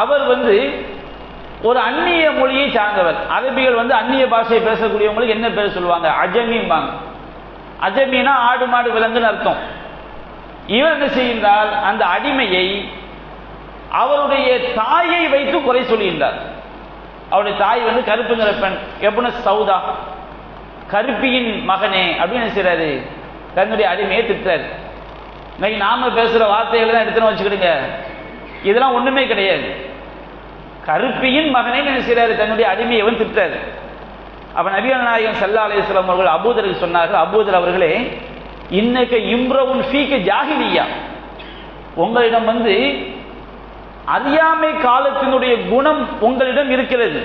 Speaker 1: அவர் வந்து ஒரு அந்நிய மொழியை சார்ந்தவர். அரபிகள் வந்து அந்நிய பாஷையை பேசக்கூடியவங்களுக்கு என்ன பேர் சொல்லுவாங்க? அஜமிம்பாங்க. அஜமினா ஆடு மாடு விலங்குன்னு அர்த்தம். இவர் என்ன செய்கின்றார், அந்த அடிமையை அவருடைய தாயை வைத்து குறை சொல்லுகின்றார். அவருடைய தாய் வந்து கருப்புங்கிற பெண், எப்படின்னா சௌதா, கருப்பியின் மகனே அப்படின்னு செய்றாரு, தன்னுடைய அடிமையை திட்டுறாரு. இன்னைக்கு நாம பேசுற வார்த்தைகளை தான் எடுத்துன்னு வச்சுக்கிடுங்க, இதெல்லாம் ஒண்ணுமே கிடையாது. கருப்பியின் மகனே என்ன செய்றாரு, தன்னுடைய அடிமையை வந்து திட்டுறாரு. அப்ப நபிகள் நாயகம் ஸல்லல்லாஹு அலைஹி வஸல்லம் அவர்கள் அபூதருக்கு சொன்னார்கள், அபூதர் அவர்களே, இன்னக இம்ரவுன் ஃபீக ஜாஹிலியா, உங்களிடம் வந்து அறியாமை காலத்தினுடைய குணம் உங்களிடம் இருக்கிறது.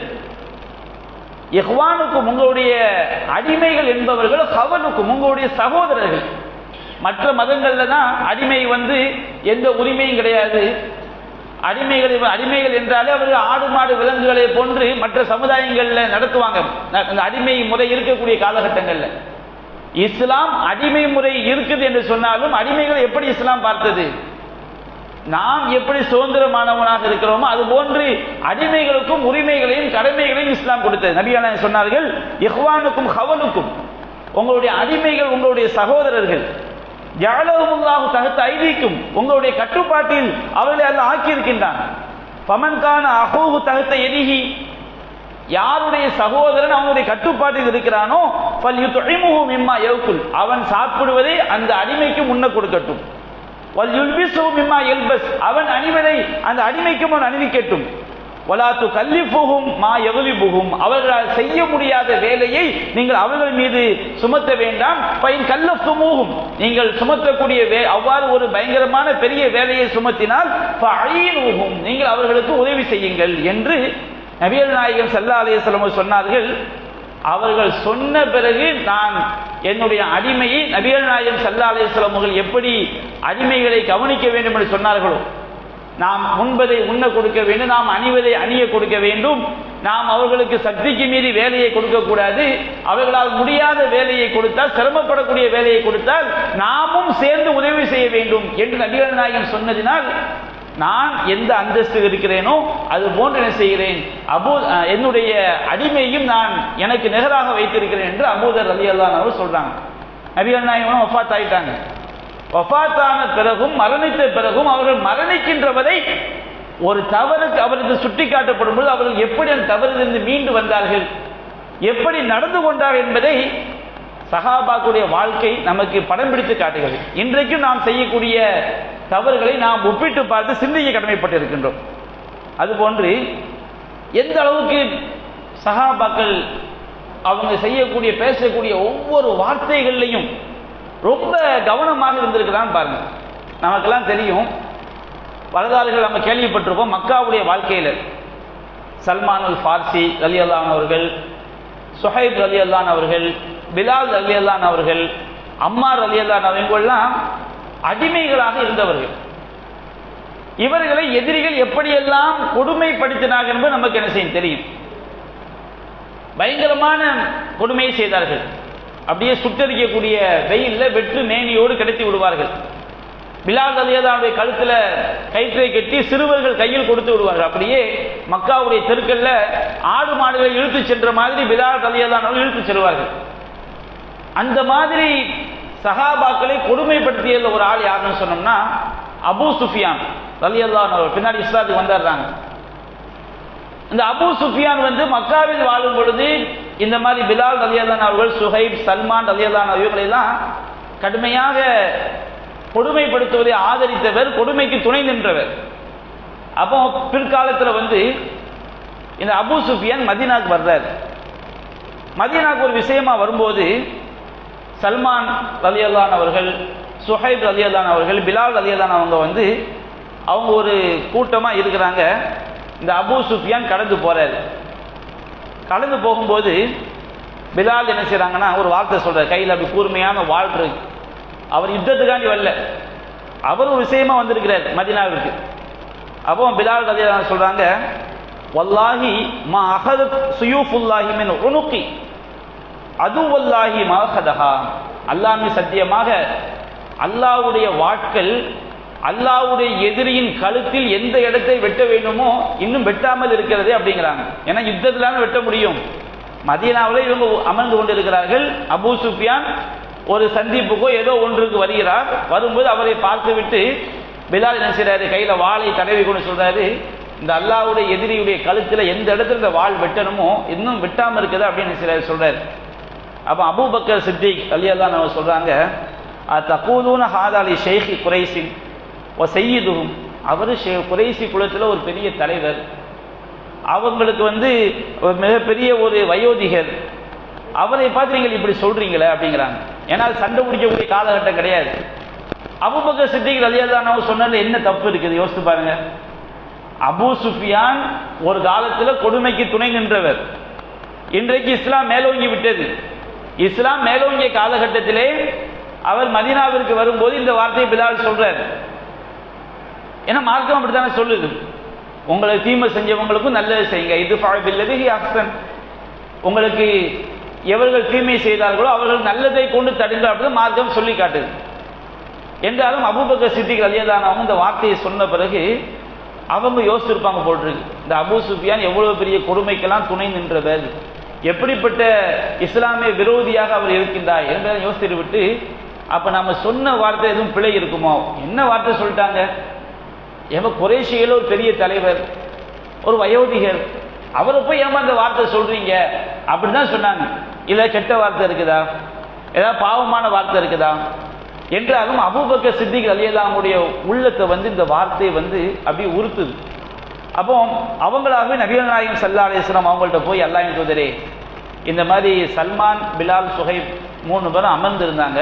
Speaker 1: இஹ்வானுக்கும், உங்களுடைய அடிமைகள் என்பவர்கள், ஹவனுக்கும், உங்களுடைய சகோதரர்கள். மற்ற மதங்கள்ல தான் அடிமை வந்து எந்த உரிமையும் கிடையாது. அடிமைகள் என்றாலே அவர்கள் ஆடு மாடு விலங்குகளை போன்று மற்ற சமுதாயங்கள்ல நடத்துவாங்க. அந்த அடிமை முறை இருக்கக்கூடிய காலகட்டங்கள்ல இஸ்லாம் அடிமை முறை இருக்குது என்று சொன்னாலும் அடிமைகளை எப்படி இஸ்லாம் பார்த்தது? நாம் எப்படி சுதந்திரமானவனாக இருக்கிறோமோ அது போன்று அடிமைகளுக்கும் உரிமைகளையும் கடமைகளையும் இஸ்லாம் கொடுத்தது. நபிகள் சொன்னார்கள், இஹ்வானுக்கும் ஹவனுக்கும், உங்களுடைய அடிமைகள் உங்களுடைய சகோதரர்கள். ஜஅலஹுமுல்லாஹு தஹ்த ஐதீக்கும், உங்களுடைய கட்டுப்பாட்டில் அவர்களை அல்லாஹ் ஆக்கி இருக்கின்றான். ஃபமன் கான அஹூஹு தஹ்த யதிஹி, யாருடைய சகோதரன் அவனுடைய கட்டுப்பாட்டில் இருக்கிறானோ ஃபல்யுத்இமுஹு மிம்மா யஅகுல், அவன் சாப்பிடுவதை அந்த அடிமைக்கு முன்ன கொடுக்கட்டும். வல்யுல்பிஸு மிம்மா யல்பஸ், அவன் அணிவதை அந்த அடிமைக்கும் அவன் அணிவிக்கட்டும். வலா துகல்லிஃபுஹும் மா யக்லிபுஹும், அவர்களால் செய்ய முடியாத வேலையை நீங்கள் அவர்கள் மீது சுமத்த வேண்டாம். ஃபைன் கல்லஃப்துமூஹும், நீங்கள் சுமத்தக்கூடிய அவ்வாறு ஒரு பயங்கரமான பெரிய வேலையை சுமத்தினால் ஃபஅஈனுஹும், நீங்கள் அவர்களுக்கு உதவி செய்யுங்கள் என்று நபிகள் நாயகம் ஸல்லல்லாஹு அலைஹி வஸல்லம் சொன்னார்கள். அவர்கள் சொன்ன பிறகு நான் என்னுடைய அடிமையை நபிகள் நாயகம் ஸல்லல்லாஹு அலைஹி வஸல்லம் அவர்கள் எப்படி அடிமைகளை கவனிக்க வேண்டும் என்று சொன்னார்களோ, நாம் உண்பதை உண்ண கொடுக்க வேண்டும், நாம் அணிவதை அணிய கொடுக்க வேண்டும், நாம் அவர்களுக்கு சக்திக்கு மீறி வேலையை கொடுக்கக்கூடாது, அவர்களால் முடியாத வேலையை கொடுத்தால், சிரமப்படக்கூடிய வேலையை கொடுத்தால் நாமும் சேர்ந்து உதவி செய்ய வேண்டும் என்று நபிகள் நாயகம் சொன்னதினால் நான் எந்த அந்தஸ்து இருக்கிறேனோ அது போன்று என்ன செய்கிறேன், என்னுடைய அடிமையும் நான் எனக்கு நிகராக வைத்திருக்கிறேன் என்று அபூதர் ரலியல்லாஹு அன்ஹு சொல்றாங்க. நபிகள் நாயகம் வஃபாத் ஆயிட்டாங்க. வஃபாத்தான பிறகும் மரணித்த பிறகும் அவர்கள் மரணிக்கின்றவரை ஒரு தவறுக்கு அவருக்கு சுட்டி காட்டப்படும் பொழுது அவர்கள் எப்படி அந்த தவறிலிருந்து மீண்டு வந்தார்கள், எப்படி நடந்து கொண்டார்கள் என்பதை சஹாபாக்குடைய வாழ்க்கை நமக்கு படம் பிடித்து காட்டுகிறது. இன்றைக்கும் நாம் செய்யக்கூடிய தவறுகளை நாம் ஒப்பிட்டு பார்த்து சிந்திக்க கடமைப்பட்டு இருக்கின்றோம். அதுபோன்று எந்த அளவுக்கு சஹாபாக்கள் அவங்க செய்யக்கூடிய பேசக்கூடிய ஒவ்வொரு வார்த்தைகள்லையும் ரொம்ப கவனமாக இருந்திருக்கிறான்னு பாருங்க. நமக்கெல்லாம் தெரியும், வரலாறுகள் நம்ம கேள்விப்பட்டிருப்போம். மக்காவுடைய வாழ்க்கையில் சல்மான் அல் ஃபார்சி ரலியல்லாஹு அன்ஹு அவர்கள், சுஹைப் ரலியல்லாஹு அன்ஹு அவர்கள், பிலால் ரலியல்லாஹு அன்ஹு அவர்கள், அம்மார் ரலியல்லாஹு அன்ஹு அவர்கள்லாம் அடிமைகளாக இருந்தவர்கள். இவர்களை எதிரிகள் எப்படியெல்லாம் கொடுமைப்படுத்தினார்கள் என்பது நமக்கு என்ன செய்யும் தெரியும். பயங்கரமான கொடுமையை செய்தார்கள். அப்படியே சுட்டரிக்கக்கூடிய வெயில்ல வெற்று மேனியோடு கிடைத்து விடுவார்கள். பிலால் ரலியல்லாஹு அன்ஹு கழுத்துல கயிற்றை கட்டி சிறுவர்கள் கையில் கொடுத்து விடுவார்கள். அப்படியே மக்காவுடைய தெருக்கல்ல ஆடு மாடுகளை இழுத்து சென்ற மாதிரி பிலால் ரலியல்லாஹு அன்ஹு இழுத்து செல்வார்கள். அந்த மாதிரி சஹாபாக்களை கொடுமைப்படுத்திய ஒரு ஆள் யாருன்னு சொன்னோம்னா அபூ சுஃபியான் ரலியல்லாஹு அன்ஹு, பின்னாடி இஸ்லாத்துக்கு வந்தாடுறாங்க. இந்த அபூ சுஃபியான் வந்து மக்காவில் வாழும் பொழுது இந்த மாதிரி பிலால் ரலியல்லாஹு அவர்கள், சுஹைப், சல்மான் ரலியல்லாஹு இவங்களெல்லாம் கடுமையாக கொடுமைப்படுத்துவதை ஆதரித்தவர், கொடுமைக்கு துணை நின்றவர். அப்போ பிற்காலத்தில் இந்த அபூ சுஃபியான் மதீனாவுக்கு வர்றார். மதீனாவுக்கு ஒரு விஷயமா வரும்போது சல்மான் ரலியல்லாஹு அவர்கள், சுஹைப் ரலியல்லாஹு அவர்கள், பிலால் ரலியல்லாஹு அவங்க அவங்க ஒரு கூட்டமாக இருக்கிறாங்க. இந்த அபூ சுஃபியான் கடந்து போறாரு. கடந்து போகும்போது பிலால் என்ன செய்யறாங்கன்னா ஒரு வார்த்தை சொல்றார். கையில் அப்படி கூர்மையான வாள் இருக்கு. அவர் யுத்தத்துக்காண்டி வரல, அவர் ஒரு விஷயமா வந்திருக்கிறார் மதீனாவிற்கு. அப்போ பிலால் ரலியல்லாஹு சொல்றாங்க, வல்லாஹி மா அஹதத் சுயூஃபுல்லாஹி மின் உனுகி அதுவல்லாஹி மா அஹதஹா. அல்லாஹ்வின் சத்தியமாக அல்லாஹ்வுடைய வாட்கள் அல்லாஹ்வுடைய எதிரியின் கழுத்தில் எந்த இடத்தை வெட்ட வேண்டுமோ இன்னும் வெட்டாமல் இருக்கிறது அப்படிங்கிறாங்க. ஏன்னா யுத்தத்திலான வெட்ட முடியும். மதீனாவில் இவங்க அமர்ந்து கொண்டிருக்கிறார்கள். அபூ சுஃபியான் ஒரு சந்திப்புக்கோ ஏதோ ஒன்றுக்கு வருகிறார். வரும்போது அவரை பார்த்து விட்டு பிலால் என்ன செய்றாரு, கையில வாளை தடவி கொண்டு சொல்றாரு, இந்த அல்லாஹ்வுடைய எதிரியுடைய கழுத்துல எந்த இடத்துல இந்த வாள் வெட்டணுமோ இன்னும் வெட்டாம இருக்குது அப்படின்னு சொல்றாரு. அப்ப அபூபக்கர் சித்திக் ரலியல்லாஹு அன்ஹு சொல்றாங்க, தகூலூன ஹாதா லி ஷைഖி குரைஷின் வ சய்யிதுஹும். அவர் குறைசி குலத்துல ஒரு பெரிய தலைவர், அவங்களுக்கு ஒரு மிகப்பெரிய ஒரு வயோதிகர், அவரை பார்த்து நீங்கள் இப்படி சொல்றீங்களே அப்படிங்கிறாங்க. ஏன்னா சண்டை பிடிக்கக்கூடிய காலகட்டம் கிடையாது. அபூபக்கர் சித்திக் ரலியல்லாஹு அன்ஹு சொன்னதுல என்ன தப்பு இருக்குது யோசித்து பாருங்க. அபூ சுஃபியான் ஒரு காலத்தில் கொடுமைக்கு துணை நின்றவர். இன்றைக்கு இஸ்லாம் மேலோங்கி விட்டது. இஸ்லாம் மேலோங்கிய காலகட்டத்திலே அவர் மதீனாவிற்கு வரும்போது இந்த வார்த்தையை பிலால் சொல்றார். ஏன்னா மார்க்கம் அப்படித்தானே சொல்லுது, உங்களுக்கு தீமை செஞ்சவங்களுக்கும் நல்லது செய்யுங்க, இது பில்லதி அஹ்சன். உங்களுக்கு எவர்கள் தீமை செய்தார்களோ அவர்கள் நல்லதை கொண்டு தடுங்க அப்படின்னு மார்க்கம் சொல்லி காட்டுது. என்றாலும் அபூபக்கர் சித்திக் ரலியல்லாஹு அன்ஹு இந்த வார்த்தையை சொன்ன பிறகு அவங்க யோசிச்சிருப்பாங்க போட்டிருக்கு, இந்த அபூ சுஃபியான் எவ்வளவு பெரிய கொடுமைக்கெல்லாம் துணை நின்றவர், எப்படிப்பட்ட இஸ்லாமிய விரோதியாக அவர் இருக்கின்றார் என்பதை யோசித்து விட்டு, அப்ப நம்ம சொன்ன வார்த்தை எதுவும் பிழை இருக்குமோ, என்ன வார்த்தை சொல்லிட்டாங்க, குறைஷியில் ஒரு பெரிய தலைவர், ஒரு வயோதிகர், அவரை போய் ஏமா இந்த வார்த்தை சொல்றீங்க அப்படிதான் சொன்னாங்க. இல்ல கெட்ட வார்த்தை இருக்குதா, ஏதாவது பாவமான வார்த்தை இருக்குதா என்றாலும் அபூபக்கர் சித்திக் ரலியல்லாஹு அன்ஹுடைய உள்ளத்தை இந்த வார்த்தை அப்படியே உறுத்துது. அப்போ அவங்களாகவே நபிகள் நாயகம் ஸல்லல்லாஹு அலைஹி வஸல்லம் அவங்கள்ட்ட போய் அல்லாஹ்வின் தூதரே, இந்த மாதிரி சல்மான், பிலால், சுஹைப் 3 பேரும் அமர்ந்து இருந்தாங்க,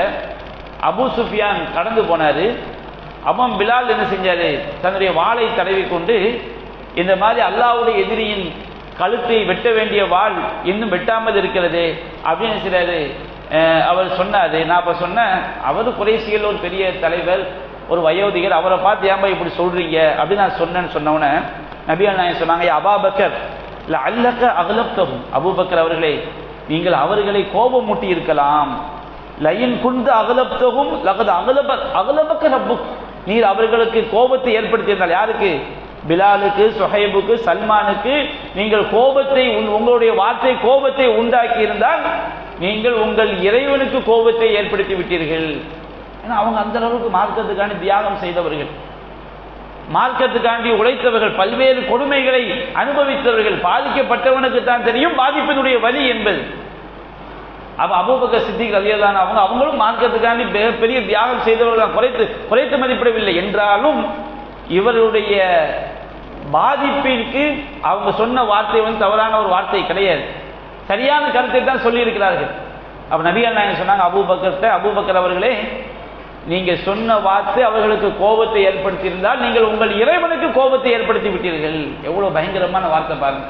Speaker 1: அபூ சுஃபியான் கடந்து போனாரு. அப்போ பிலால் என்ன செஞ்சாரு, தன்னுடைய வாளை தடவி கொண்டு இந்த மாதிரி அல்லாஹ்வுடைய எதிரியின் கழுத்தை வெட்ட வேண்டிய வாள் இன்னும் வெட்டாமல் இருக்கிறது அப்படின்னு செய்றாரு. அவர் சொன்னாரு. நான் அப்ப சொன்னேன், அவர் குறைசியில் ஒரு பெரிய தலைவர், ஒரு வயோதிகர், அவரை பார்த்து ஏன்பா இப்படி சொல்றீங்க அப்படின்னு நான் சொன்னேன்னு சொன்னவன நபிகள் நாயகம் சொன்னாங்க, அபூபக்கர் லஅல்லக அக்லப்தஹும். அபூபக்கர் அவர்களே, நீங்கள் அவர்களை கோபமூட்டி இருக்கலாம். லயின் குந்த அக்லப்தஹும் லகத் அக்லபக ரப்புக். நீர் அவர்களுக்கு கோபத்தை ஏற்படுத்தியிருந்தால், யாருக்கு, பிலாலுக்கு, சுஹைபுக்கு, சல்மானுக்கு நீங்கள் கோபத்தை, உங்களுடைய வார்த்தை கோபத்தை உண்டாக்கி இருந்தால் நீங்கள் உங்கள் இறைவனுக்கு கோபத்தை ஏற்படுத்தி விட்டீர்கள். ஏன்னா அவங்க அந்த அளவுக்கு மார்க்கத்துக்காண்டி தியாகம் செய்தவர்கள், மார்க்கத்துக்காண்டி உழைத்தவர்கள், பல்வேறு கொடுமைகளை அனுபவித்தவர்கள். பாதிக்கப்பட்டவனுக்கு தான் தெரியும் பாதிப்பினுடைய வலி என்பது. அப்ப அபூபக்கர் சித்திக் ரலியல்லாஹு அன்ஹு அவங்களும் மார்க்கத்துக்காண்டி பெரிய தியாகம் செய்தவர்கள், குறைத்து மதிப்பிடவில்லை. என்றாலும் இவருடைய பாதிப்பிற்கு அவங்க சொன்ன வார்த்தை தவறான ஒரு வார்த்தை கிடையாது, சரியான கருத்தை தான் சொல்லி இருக்கிறார்கள். அப்ப நபிகள் நாயகம் சொன்னாங்க அபூபக்கர் அவர்களே, நீங்க சொன்ன வார்த்தை அவர்களுக்கு கோபத்தை ஏற்படுத்தி இருந்தால் நீங்கள் உங்கள் இறைவனுக்கு கோபத்தை ஏற்படுத்தி விட்டீர்கள். எவ்வளவு பயங்கரமான வார்த்தை பாருங்க.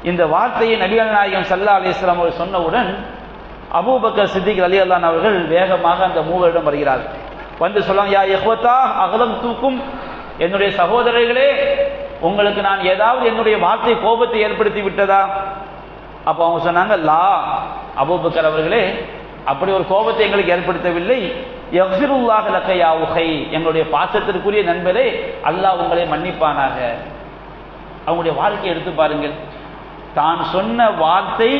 Speaker 1: இந்த வார்த்தையை நபிகள் நாயகம் ஸல்லல்லாஹு அலைஹி வஸல்லம் அவர்கள் சொன்னவுடன் அபூபக்கர் சித்திக் ரலியல்லாஹு அன்ஹு அவர்கள் வேகமாக அந்த மூவரிடம் வருகிறார்கள். சொல்லுவாங்க, யா இஹ்வதா அக்லம்துக்கும், என்னுடைய சகோதரர்களே, உங்களுக்கு நான் ஏதாவது என்னுடைய வார்த்தை கோபத்தை ஏற்படுத்தி விட்டதா? அப்ப அவங்க சொன்னாங்க, லா, அபூபக்கர் அவர்களே, அப்படி ஒரு கோபத்தை எங்களுக்கு ஏற்படுத்தவில்லை. யக்ஃபிருல்லாஹு லக யா உஹை, எங்களுடைய பாசத்திற்குரிய நண்பரே, அல்லாஹ் உங்களை மன்னிப்பானாக. அவங்களுடைய வாழ்க்கையை எடுத்து பாருங்கள். தான் சொன்ன வார்த்தை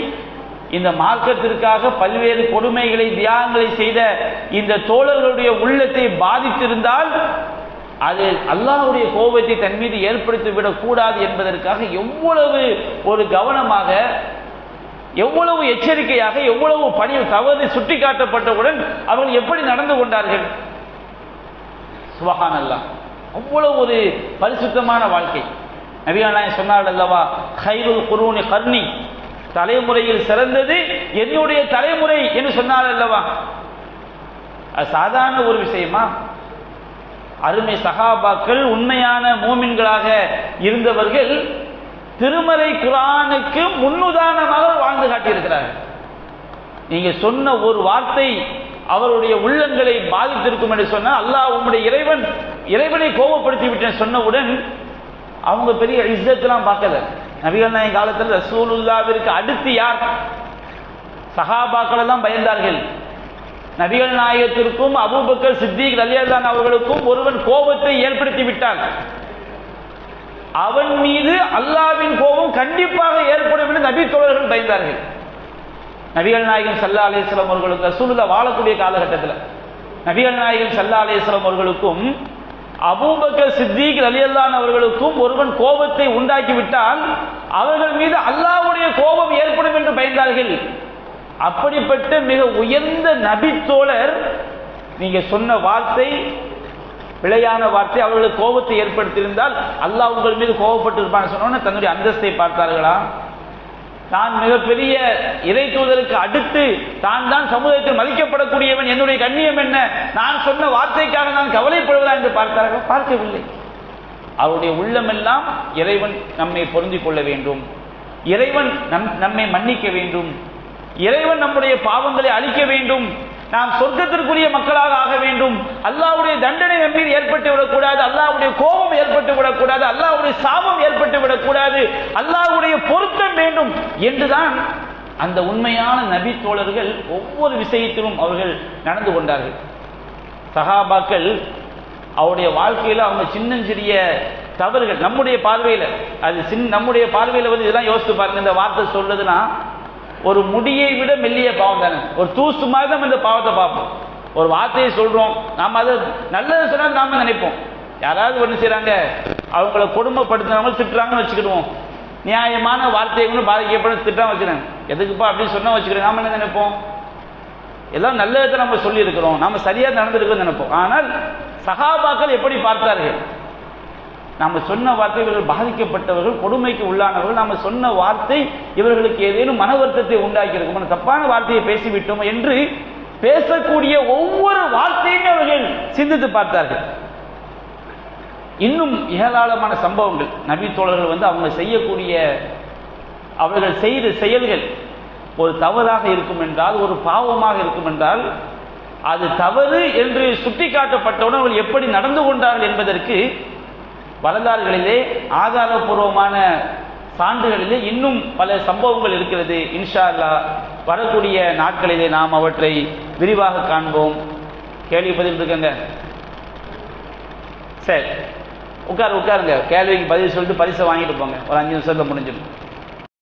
Speaker 1: இந்த மார்க்கத்திற்காக பல்வேறு கொடுமைகளை, தியாகங்களை செய்த இந்த தோழர்களுடைய உள்ளத்தை பாதித்திருந்தால் அது அல்லாஹ்வுடைய கோபத்தை தன் மீது ஏற்படுத்திவிடக் கூடாது என்பதற்காக எவ்வளவு ஒரு கவனமாக எவ்வளவு எச்சரிக்கையாக, எவ்வளவு பணி தவறு சுட்டி காட்டப்பட்டவுடன் அவர்கள் எப்படி நடந்து கொண்டார்கள். சுப்ஹானல்லாஹ், அவ்வளவு ஒரு பரிசுத்தமான வாழ்க்கை. நபிகள் நாயகம் சொன்னார்கள் அல்லவா, கைருல் குரூனி கர்னி, தலைமுறையில் சிறந்தது என்னுடைய தலைமுறை என்று சொன்னார் அல்லவா. அது சாதாரண ஒரு விஷயமா? அருமை சஹாபாக்கள் உண்மையான மூமின்களாக இருந்தவர்கள் திருமறை குர்ஆனுக்கு முன்னுதாரணமாக வாழ்ந்து காட்டியிருக்கிறார்கள். நீங்க சொன்ன ஒரு வார்த்தை அவருடைய உள்ளங்களை பாதித்திருக்கும் என்று சொன்னால், அல்லாஹ் உம்முடைய இறைவனை கோபப்படுத்தி விட்டேன் சொன்னவுடன் அவங்க பெரிய இஸ்ஸத்லாம் பார்க்கல. நபிகள் நாயகம் காலத்தில் ரசூலுல்லாவிற்கு அடுத்து யார்? சஹாபாக்கள் எல்லாம் பயந்தார்கள். நபிகள் நாயகத்திற்கும் அபூபக்கர் சித்திக் ரலியல்லாஹு அவர்களுக்கும் ஒருவன் கோபத்தை ஏற்படுத்தி விட்டான், அவன் மீது அல்லாஹ்வின் கோபம் கண்டிப்பாக ஏற்படும் என்று நபி தோழர்கள் பயந்தார்கள். நபிகள் நாயகம் ஸல்லல்லாஹு அலைஹி வஸல்லம் அவர்களுக்கு ரசூலுல்லாஹ் வாழக்கூடிய காலகட்டத்தில் நபிகள் நாயகம் ஸல்லல்லாஹு அலைஹி வஸல்லம் அவர்களுக்கும் அபூபக்கர் சித்திக் ரலியல்லாஹு அவர்களுக்கும் ஒருவன் கோபத்தை உண்டாக்கி விட்டால் அவர்கள் மீது அல்லாஹ்வுடைய கோபம் ஏற்படும் என்று பயந்தார்கள். அப்படிப்பட்ட மிக உயர்ந்த நபி தோழர் நீங்க சொன்ன வார்த்தை பிழையான வார்த்தை அவர்களுக்கு கோபத்தை ஏற்படுத்தியிருந்தால் அல்லாஹ் உங்கள் மீது கோபப்பட்டு இருப்பான்னு சொன்னோன்னு தன்னுடைய அந்தஸ்தை பார்த்தார்களா? நான் மிகப்பெரிய இறை தூதருக்கு அடுத்து தான் சமுதாயத்தில் மதிக்கப்படக்கூடியவன், என்னுடைய கண்ணியம் என்ன, நான் சொன்ன வார்த்தைக்காக நான் கவலைப்படுவதா என்று பார்த்தார்கள்? பார்க்கவில்லை. அவருடைய உள்ளமெல்லாம் இறைவன் நம்மை பொருந்திக் கொள்ள வேண்டும், இறைவன் நம்மை மன்னிக்க வேண்டும், இறைவன் நம்முடைய பாவங்களை அழிக்க வேண்டும், நாம் சொர்க்கத்திற்குரிய மக்களாக ஆக வேண்டும், அல்லாஹ்வுடைய தண்டனை நம் மீது ஏற்பட்டு விடக்கூடாது, அல்லாஹ்வுடைய கோபம் ஏற்பட்டு விடக்கூடாது, அல்லாஹ்வுடைய சாபம் ஏற்பட்டு விடக்கூடாது, அல்லாஹ்வுடைய பொருத்தம் வேண்டும் என்றுதான் அந்த உண்மையான நபி தோழர்கள் ஒவ்வொரு விஷயத்திலும் அவர்கள் நடந்து கொண்டார்கள். சஹாபாக்கள் அவருடைய வாழ்க்கையில் அவங்க சின்னஞ்சிறிய தவறுகள் நம்முடைய பார்வையில் நம்முடைய பார்வையில் வந்து இதெல்லாம் யோசித்து பாருங்க. இந்த வார்த்தை சொல்றதுன்னா ஒரு முடியை விட மெல்லிய பாவம் தானே, ஒரு தூசு மாதிரி தான் இந்த பாவத்தை பார்ப்போம். ஒரு வார்த்தையை சொல்றோம், நாம் அதை நல்லது சொன்னால் நாம நினைப்போம். யாராவது ஒன்று செய்யறாங்க, அவங்கள கொடுமைப்படுத்தினவங்க திட்டுறாங்கன்னு வச்சுக்கிடுவோம், நியாயமான வார்த்தைகளும் பாதிக்கப்படும் திட்டம் வச்சுக்கிறேன், எதுக்குப்பா அப்படின்னு சொன்னா வச்சுக்கிறேன், நாம என்ன நினைப்போம்? எல்லாம் நல்லதை நம்ம சொல்லி இருக்கிறோம், நாம சரியா நடந்திருக்கோம் நினைப்போம். ஆனால் சஹாபாக்கள் எப்படி பார்த்தார்கள்? நாம சொன்ன வார்த்தை இவர்கள் பாதிக்கப்பட்டவர்கள், கொடுமைக்கு உள்ளானவர்கள், நாம சொன்ன வார்த்தை இவர்களுக்கு ஏதேனும் மன வருத்தத்தை உண்டாக்கி இருக்கும், தப்பான வார்த்தையை பேசிவிட்டோம் என்று பேசக்கூடிய ஒவ்வொரு வார்த்தையுமே அவர்கள் சிந்தித்து பார்த்தார்கள். இன்னும் ஏராளமான சம்பவங்கள் நபி தோழர்கள் வந்து அவங்க செய்யக்கூடிய அவர்கள் செய்த செயல்கள் ஒரு தவறாக இருக்கும் என்றால், ஒரு பாவமாக இருக்கும் என்றால், அது தவறு என்று சுட்டிக்காட்டப்பட்டவுடன் அவர்கள் எப்படி நடந்து கொண்டார்கள் என்பதற்கு வரலாறுகளிலே ஆதாரபூர்வமான சான்றுகளிலே இன்னும் பல சம்பவங்கள் இருக்கிறது. இன்ஷா அல்லாஹ் வரக்கூடிய நாட்களிலே நாம் அவற்றை விரிவாக காண்போம். கேள்வி பதில் இருக்குங்க? சரி, உட்காருங்க. கேள்விக்கு பதில் சொல்லிட்டு பரிசை வாங்கிட்டு போங்க. ஒரு 5 நிமிஷத்துல முடிஞ்சிடும்.